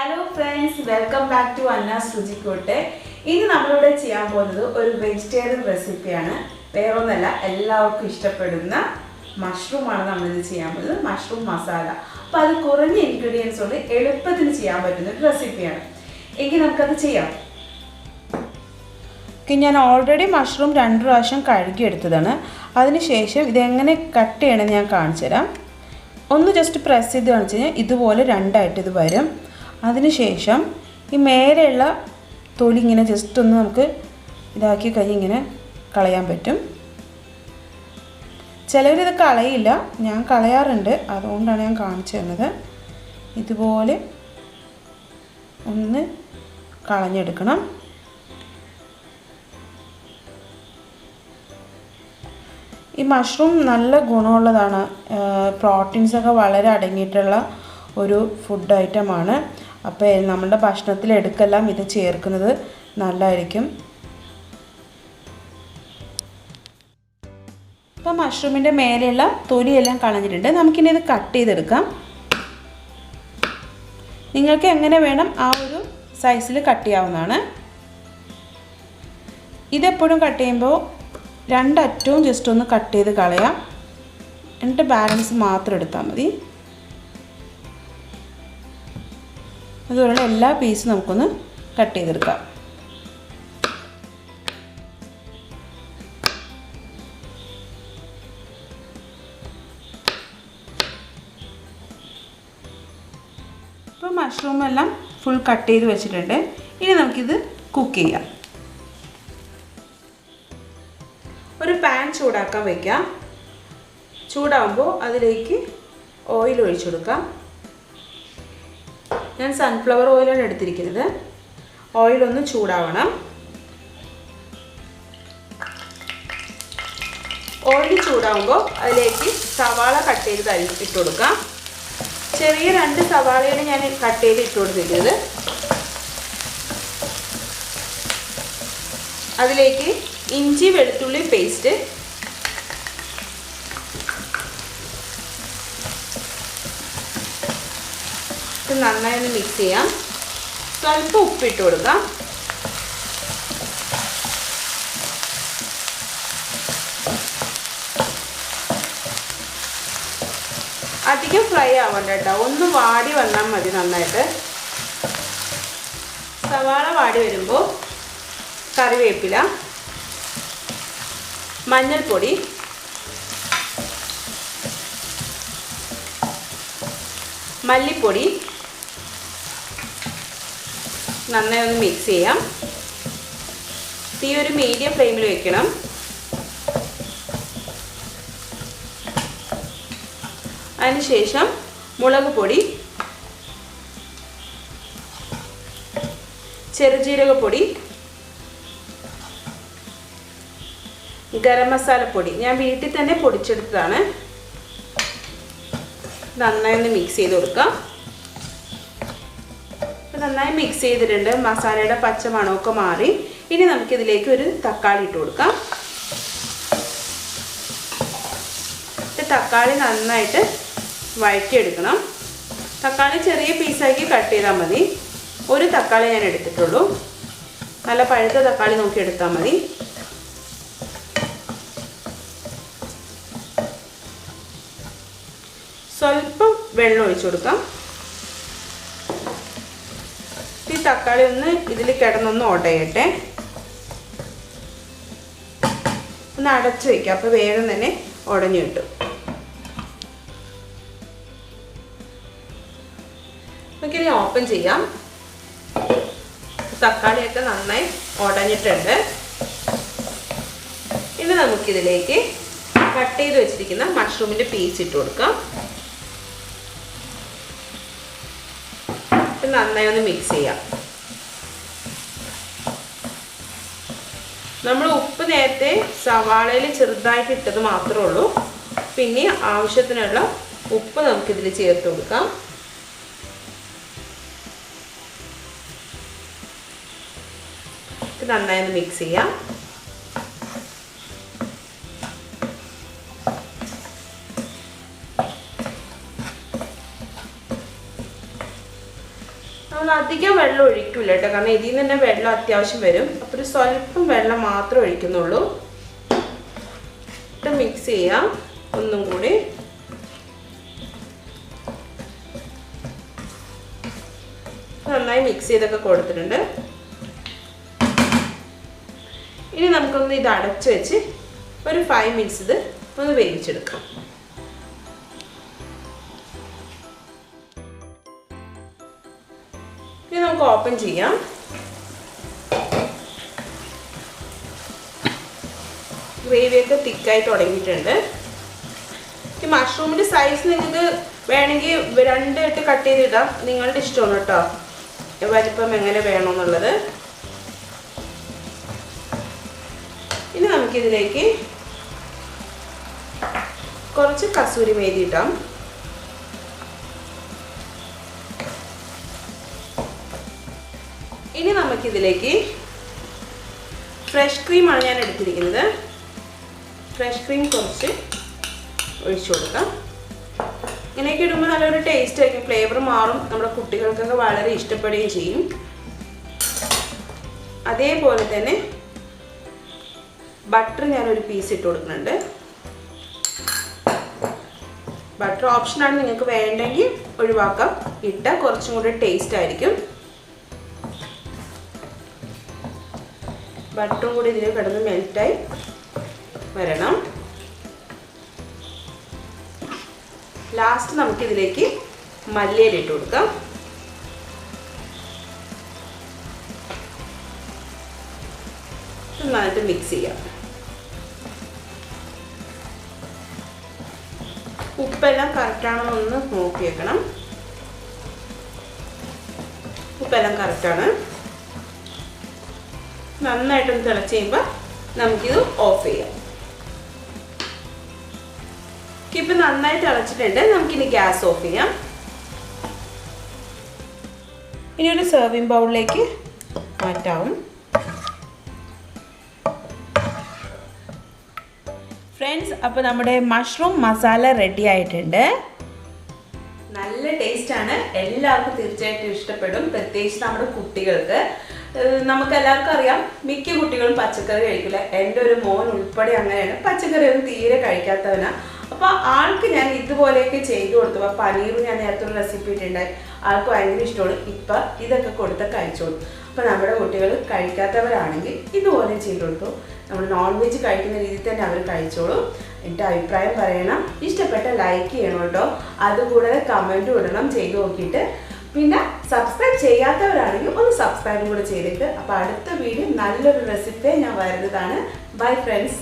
Hello friends, welcome back to Anna's Ruchikootu. ഇന്ന് നമ്മളിവിടെ ചെയ്യാൻ പോകുന്നത് ഒരു വെജിറ്റേറിയൻ റെസിപ്പിയാണ്. വേറൊന്നല്ല, എല്ലാവർക്കും ഇഷ്ടപ്പെടുന്ന മഷ്റൂം ആണ് നമ്മൾ ഇത് ചെയ്യാൻ പോകുന്നത്. മഷ്റൂം മസാല. അപ്പോൾ അത് കുറഞ്ഞ ഇൻഗ്രീഡിയൻസ് കൊണ്ട് എളുപ്പത്തിൽ ചെയ്യാൻ പറ്റുന്ന ഒരു റെസിപ്പിയാണ്. എങ്കിൽ നമുക്കത് ചെയ്യാം. ഞാൻ ഓൾറെഡി മഷ്റൂം 2 പ്രാവശ്യം കഴുകിയെടുത്തതാണ്. അതിനുശേഷം ഇതെങ്ങനെ കട്ട് ചെയ്യണമെന്ന് ഞാൻ കാണിച്ചു തരാം. ഒന്ന് ജസ്റ്റ് പ്രസ് ചെയ്ത് കാണിച്ചു കഴിഞ്ഞാൽ ഇതുപോലെ രണ്ടായിട്ട് ഇത് വരും. അതിനുശേഷം ഈ മേലെയുള്ള തൊലി ഇങ്ങനെ ജസ്റ്റ് ഒന്ന് നമുക്ക് ഇതാക്കി കഴിഞ്ഞ് ഇങ്ങനെ കളയാൻ പറ്റും. ചിലവരിത് കളയില്ല, ഞാൻ കളയാറുണ്ട്, അതുകൊണ്ടാണ് ഞാൻ കാണിച്ചു തന്നത്. ഇതുപോലെ ഒന്ന് കളഞ്ഞെടുക്കണം. ഈ മഷ്റൂം നല്ല ഗുണമുള്ളതാണ്. പ്രോട്ടീൻസൊക്കെ വളരെ അടങ്ങിയിട്ടുള്ള ഒരു ഫുഡ് ഐറ്റമാണ്. അപ്പോൾ നമ്മുടെ ഭക്ഷണത്തിൽ എടുക്കെല്ലാം ഇത് ചേർക്കുന്നത് നല്ലതായിരിക്കും. അപ്പോൾ മഷ്റൂമിൻ്റെ മേലെയുള്ള തൊലിയെല്ലാം കളഞ്ഞിട്ടുണ്ട്. നമുക്കിനി ഇത് കട്ട് ചെയ്തെടുക്കാം. നിങ്ങൾക്ക് എങ്ങനെ വേണം ആ ഒരു സൈസിൽ കട്ട് ചെയ്യാവുന്നതാണ്. ഇതെപ്പോഴും കട്ട് ചെയ്യുമ്പോൾ രണ്ടറ്റവും ജസ്റ്റ് ഒന്ന് കട്ട് ചെയ്ത് കളയാം. എന്നിട്ട് ബാലൻസ് മാത്രം എടുത്താൽ മതി. അതുപോലെ എല്ലാ പീസും നമുക്കൊന്ന് കട്ട് ചെയ്തെടുക്കാം. ഇപ്പോൾ മഷ്റൂം എല്ലാം ഫുൾ കട്ട് ചെയ്ത് വെച്ചിട്ടുണ്ട്. ഇനി നമുക്കിത് കുക്ക് ചെയ്യാം. ഒരു പാൻ ചൂടാക്കാൻ വയ്ക്കാം. ചൂടാകുമ്പോൾ അതിലേക്ക് ഓയിൽ ഒഴിച്ചു കൊടുക്കാം. ഞാൻ സൺഫ്ലവർ ഓയിലാണ് എടുത്തിരിക്കുന്നത്. ഓയിലൊന്ന് ചൂടാവണം. ഓയിൽ ചൂടാകുമ്പോൾ അതിലേക്ക് സവാള കട്ട് ചെയ്ത് ഇട്ട് കൊടുക്കാം. ചെറിയ 2 സവാളയാണ് ഞാൻ കട്ട് ചെയ്ത് ഇട്ട് കൊടുത്തിരിക്കുന്നത്. അതിലേക്ക് ഇഞ്ചി വെളുത്തുള്ളി പേസ്റ്റ്, നന്നായി ഒന്ന് മിക്സ് ചെയ്യാം. സ്വല്പം ഉപ്പിട്ട് കൊടുക്കാം. അധികം ഫ്രൈ ആവണ്ട കേട്ടോ, ഒന്ന് വാടി വന്നാൽ മതി നന്നായിട്ട്. സവാള വാടി വരുമ്പോൾ കറിവേപ്പില, മഞ്ഞൾപ്പൊടി, മല്ലിപ്പൊടി നന്നായി ഒന്ന് മിക്സ് ചെയ്യാം. തീ ഒരു മീഡിയം ഫ്ലെയിമിൽ വെക്കണം. അതിനുശേഷം മുളക് പൊടി, ചെറുജീരകപ്പൊടി, ഗരം മസാലപ്പൊടി ഞാൻ വീട്ടിൽ തന്നെ പൊടിച്ചെടുത്തതാണ്. നന്നായി ഒന്ന് മിക്സ് ചെയ്ത് കൊടുക്കാം. നന്നായി മിക്സ് ചെയ്തിട്ടുണ്ട്. മസാലയുടെ പച്ച മണമൊക്കെ മാറി. ഇനി നമുക്കിതിലേക്ക് ഒരു തക്കാളി ഇട്ട് കൊടുക്കാം. തക്കാളി നന്നായിട്ട് വഴറ്റിയെടുക്കണം. തക്കാളി ചെറിയ പീസാക്കി കട്ട് ചെയ്താൽ മതി. ഒരു തക്കാളി ഞാൻ എടുത്തിട്ടുള്ളൂ. നല്ല പഴുത്ത തക്കാളി നോക്കി എടുത്താൽ മതി. സ്വല്പം വെള്ളം ഒഴിച്ചു കൊടുക്കാം. ഈ തക്കാളി ഒന്ന് ഇതിൽ കിടന്നൊന്ന് ഉടയട്ടെ. ഒന്ന് അടച്ചു വയ്ക്കാം. അപ്പോൾ വേഗം തന്നെ ഉടഞ്ഞു കിട്ടും. നമുക്കിനി ഓപ്പൺ ചെയ്യാം. തക്കാളിയൊക്കെ നന്നായി ഉടഞ്ഞിട്ടുണ്ട്. ഇനി നമുക്കിതിലേക്ക് കട്ട് ചെയ്ത് വെച്ചിരിക്കുന്ന മഷ്റൂമിൻ്റെ പീസ് ഇട്ട് കൊടുക്കാം. നന്നായി ഒന്ന് മിക്സ് ചെയ്യാം. നമ്മൾ ഉപ്പ് നേരത്തെ സവാളയിൽ ചെറുതായിട്ട് ഇട്ടത് മാത്രമേ ഉള്ളൂ. പിന്നെ ആവശ്യത്തിനുള്ള ഉപ്പ് നമുക്കിതിൽ ചേർത്ത് കൊടുക്കാം. നന്നായി ഒന്ന് മിക്സ് ചെയ്യാം. അധികം വെള്ളം ഒഴിക്കില്ല കേട്ടോ, കാരണം ഇതിൽ നിന്ന് തന്നെ വെള്ളം അത്യാവശ്യം വരും. അപ്പോൾ ഒരു സ്വല്പം വെള്ളം മാത്രം ഒഴിക്കുന്നുള്ളൂ. ഇട്ട് മിക്സ് ചെയ്യാം ഒന്നും കൂടി. നന്നായി മിക്സ് ചെയ്തൊക്കെ കൊടുത്തിട്ടുണ്ട്. ഇനി നമുക്കൊന്ന് ഇത് അടച്ചു വെച്ച് ഒരു 5 മിനിറ്റ്സ് ഇത് ഒന്ന് വേവിച്ചെടുക്കാം. ഇനി നമുക്ക് ഓപ്പൺ ചെയ്യാം. ഗ്രേവിയൊക്കെ തിക്കായി തുടങ്ങിയിട്ടുണ്ട്. ഈ മഷ്റൂമിൻ്റെ സൈസ് നിങ്ങൾക്ക് വേണമെങ്കിൽ 2 ഇട്ട് കട്ട് ചെയ്തിടാം, നിങ്ങളുടെ ഇഷ്ടമാണ് കേട്ടോ വലിപ്പം എങ്ങനെ വേണമെന്നുള്ളത്. ഇനി നമുക്കിതിലേക്ക് കുറച്ച് കസൂരി മേഥി ഇടാം. ഇനി നമുക്കിതിലേക്ക് ഫ്രഷ് ക്രീമാണ് ഞാൻ എടുത്തിരിക്കുന്നത്. ഫ്രഷ് ക്രീം കുറച്ച് ഒഴിച്ചു കൊടുക്കാം. ഇങ്ങനെയൊക്കെ ഇടുമ്പോൾ നല്ലൊരു ടേസ്റ്റ് ആയിരിക്കും, ഫ്ലേവർ മാറും, നമ്മുടെ കുട്ടികൾക്കൊക്കെ വളരെ ഇഷ്ടപ്പെടുകയും ചെയ്യും. അതേപോലെ തന്നെ ബട്ടർ ഞാനൊരു പീസ് ഇട്ട് കൊടുക്കുന്നുണ്ട്. ബട്ടർ ഓപ്ഷനാണ്, നിങ്ങൾക്ക് വേണ്ടെങ്കിൽ ഒഴിവാക്കാം, ഇട്ടാൽ കുറച്ചും കൂടി ടേസ്റ്റ് ആയിരിക്കും. ബട്ടറും കൂടി ഇതിൽ കിടന്ന് മെൽറ്റായി വരണം. ലാസ്റ്റ് നമുക്കിതിലേക്ക് മല്ലിയില ഇട്ട് കൊടുക്കാം. നന്നായിട്ട് മിക്സ് ചെയ്യാം. ഉപ്പെല്ലാം കറക്റ്റാണെന്നൊന്ന് നോക്കി വെക്കണം. ഉപ്പെല്ലാം കറക്റ്റാണ്. നന്നായിട്ടൊന്ന് തിളച്ച് കഴിയുമ്പോൾ നമുക്കിത് ഓഫ് ചെയ്യാം. ഇപ്പം നന്നായി തിളച്ചിട്ടുണ്ട്. നമുക്കിനി ഗ്യാസ് ഓഫ് ചെയ്യാം. ഇനി ഒരു സെർവിങ് ബൗളിലേക്ക് മാറ്റാവും. ഫ്രണ്ട്സ്, അപ്പോൾ നമ്മുടെ മഷ്റൂം മസാല റെഡി ആയിട്ടുണ്ട്. നല്ല ടേസ്റ്റാണ്, എല്ലാവർക്കും തീർച്ചയായിട്ടും ഇഷ്ടപ്പെടും, പ്രത്യേകിച്ച് നമ്മുടെ കുട്ടികൾക്ക്. നമുക്ക് എല്ലാവർക്കും അറിയാം, മിക്ക കുട്ടികളും പച്ചക്കറി കഴിക്കില്ല. എൻ്റെ ഒരു മോൻ ഉൾപ്പെടെ അങ്ങനെയാണ്, പച്ചക്കറി ഒന്നും തീരെ കഴിക്കാത്തവനാണ്. അപ്പോൾ ആൾക്ക് ഞാൻ ഇതുപോലെയൊക്കെ ചെയ്തു കൊടുത്തു. അപ്പോൾ പനീർ ഞാൻ നേരത്തെ ഒരു റെസിപ്പി ഇട്ടുണ്ടായി, ആൾക്ക് ഭയങ്കര ഇഷ്ടമാണ്. ഇപ്പം ഇതൊക്കെ കൊടുത്ത് കഴിച്ചോളൂ. അപ്പോൾ നമ്മുടെ കുട്ടികൾ കഴിക്കാത്തവരാണെങ്കിൽ ഇതുപോലെ ചെയ്തു കൊടുത്തു. നമ്മൾ നോൺ വെജ് കഴിക്കുന്ന രീതിയിൽ തന്നെ അവർ കഴിച്ചോളൂ. എൻ്റെ അഭിപ്രായം പറയണം, ഇഷ്ടപ്പെട്ട ലൈക്ക് ചെയ്യണം കേട്ടോ. അതുകൂടാതെ കമൻറ്റും ഇടണം ചെയ്ത് നോക്കിയിട്ട്. പിന്നെ സബ്സ്ക്രൈബ് ചെയ്യാത്തവരാണെങ്കിൽ ഒന്ന് സബ്സ്ക്രൈബും കൂടെ ചെയ്തേക്ക്. അപ്പോൾ അടുത്ത വീഡിയോ നല്ലൊരു റെസിപ്പി ഞാൻ വരുന്നതാണ്. Bye friends.